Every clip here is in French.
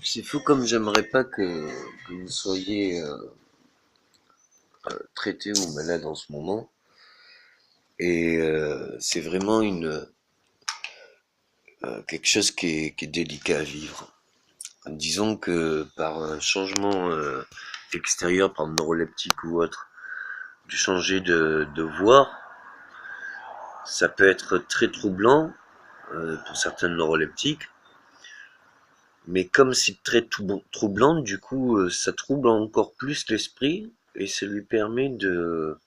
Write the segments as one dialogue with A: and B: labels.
A: C'est fou comme j'aimerais pas que vous soyez traité ou malade en ce moment. Et c'est vraiment quelque chose qui est délicat à vivre. Disons que par un changement extérieur, par neuroleptique ou autre, de changer de voir, ça peut être très troublant pour certaines neuroleptiques. Mais comme c'est très troublant, du coup, ça trouble encore plus l'esprit et ça lui permet de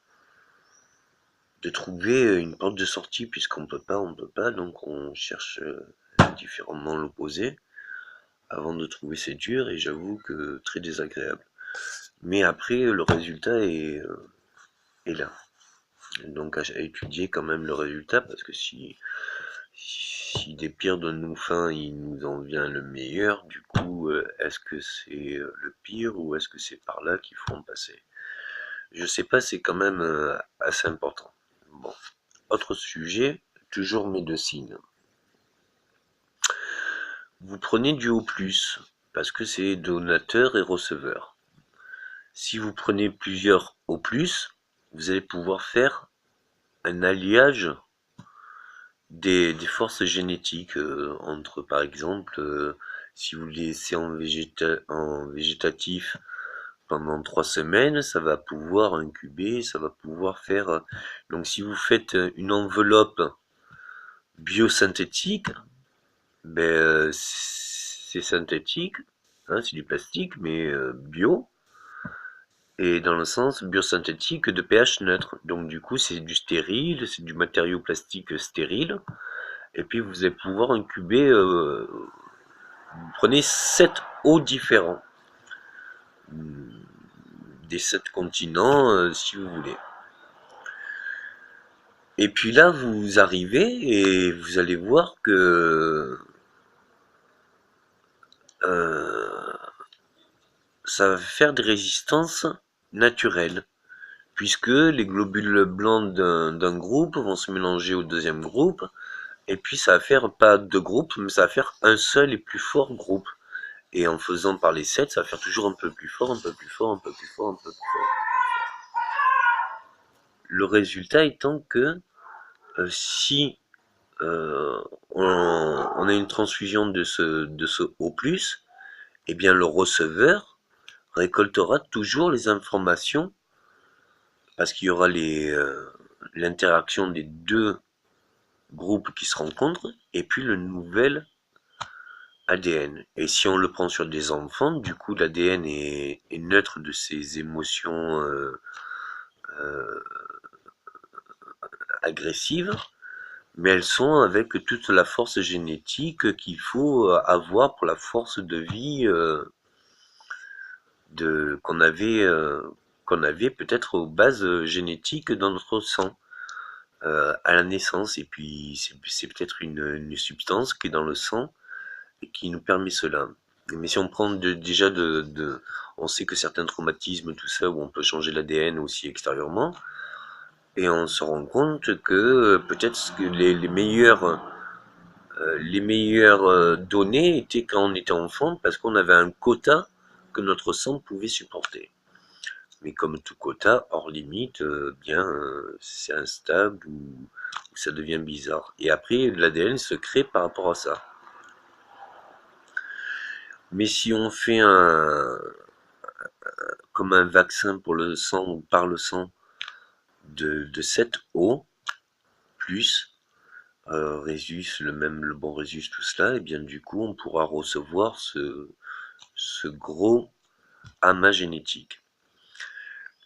A: trouver une porte de sortie puisqu'on on peut pas, donc on cherche différemment l'opposé. Avant de trouver c'est dur et j'avoue que très désagréable. Mais après le résultat est là. Donc à étudier quand même le résultat parce que si des pires donnent nous faim, il nous en vient le meilleur. Du coup, est-ce que c'est le pire ou est-ce que c'est par là qu'il faut en passer? Je sais pas, c'est quand même assez important. Bon, autre sujet, toujours médecine. Vous prenez du O+, parce que c'est donateur et receveur. Si vous prenez plusieurs O+, vous allez pouvoir faire un alliage des forces génétiques entre, par exemple, si vous le laissez en végétatif pendant 3 semaines, ça va pouvoir incuber, ça va pouvoir faire... Donc si vous faites une enveloppe biosynthétique, ben, c'est synthétique, hein, c'est du plastique, mais bio, et dans le sens biosynthétique de pH neutre. Donc du coup, c'est du stérile, c'est du matériau plastique stérile, et puis vous allez pouvoir incuber, vous prenez 7 eaux différents, des 7 continents, si vous voulez. Et puis là, vous arrivez et vous allez voir que ça va faire des résistances naturelles, puisque les globules blancs d'un groupe vont se mélanger au deuxième groupe, et puis ça va faire pas deux groupes, mais ça va faire un seul et plus fort groupe. Et en faisant par les 7, ça va faire toujours un peu plus fort, un peu plus fort, un peu plus fort, un peu plus fort. Le résultat étant que si on a une transfusion de ce O+, eh bien le receveur récoltera toujours les informations parce qu'il y aura l'interaction des deux groupes qui se rencontrent et puis le nouvel ADN. Et si on le prend sur des enfants, du coup l'ADN est neutre de ces émotions euh, agressives, mais elles sont avec toute la force génétique qu'il faut avoir pour la force de vie qu'on avait peut-être aux bases génétiques dans notre sang à la naissance. Et puis c'est peut-être une substance qui est dans le sang et qui nous permet cela. Mais si on prend on sait que certains traumatismes, tout ça, où on peut changer l'ADN aussi extérieurement, et on se rend compte que peut-être que les meilleures données étaient quand on était enfant parce qu'on avait un quota que notre sang pouvait supporter. Mais comme tout quota, hors limite, c'est instable ou ça devient bizarre. Et après, l'ADN se crée par rapport à ça. Mais si on fait comme un vaccin pour le sang ou par le sang de cette eau, plus Rhésus, le bon Rhésus, tout cela, et bien du coup on pourra recevoir ce gros amas génétique.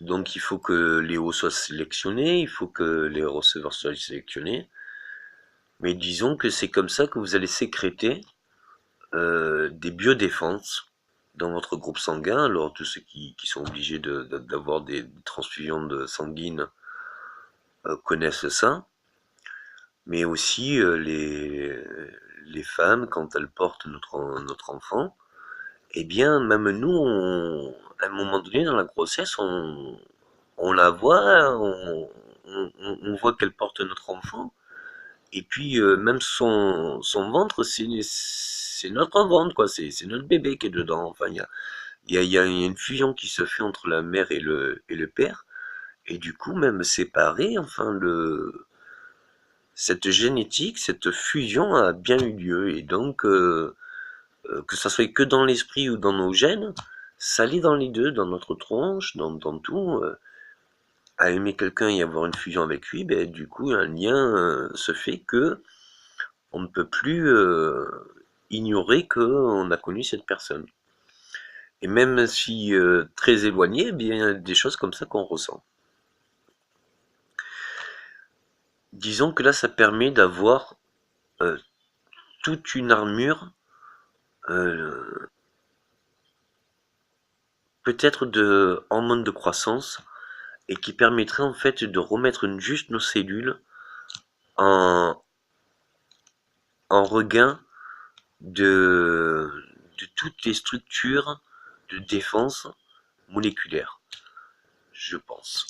A: Donc il faut que les hauts soient sélectionnés, il faut que les receveurs soient sélectionnés, mais disons que c'est comme ça que vous allez sécréter des biodéfenses dans votre groupe sanguin. Alors tous ceux qui sont obligés d'avoir des transfusions sanguines connaissent ça, mais aussi les femmes quand elles portent notre enfant, eh bien même nous, à un moment donné dans la grossesse, on la voit, on voit qu'elle porte notre enfant, Et puis même son ventre, c'est notre ventre, quoi. C'est notre bébé qui est dedans. Enfin, il y a une fusion qui se fait entre la mère et le père. Et du coup, même séparé, enfin, cette génétique, cette fusion a bien eu lieu. Et donc, que ça soit que dans l'esprit ou dans nos gènes, ça l'est dans les deux, dans notre tronche, dans tout. À aimer quelqu'un et avoir une fusion avec lui, ben, du coup, un lien se fait que on ne peut plus ignorer qu'on a connu cette personne. Et même si très éloigné, eh bien, il y a des choses comme ça qu'on ressent. Disons que là, ça permet d'avoir euh, toute une armure, euh, peut-être de hormones de croissance, et qui permettrait en fait de remettre juste nos cellules en, en regain de toutes les structures de défense moléculaire, je pense.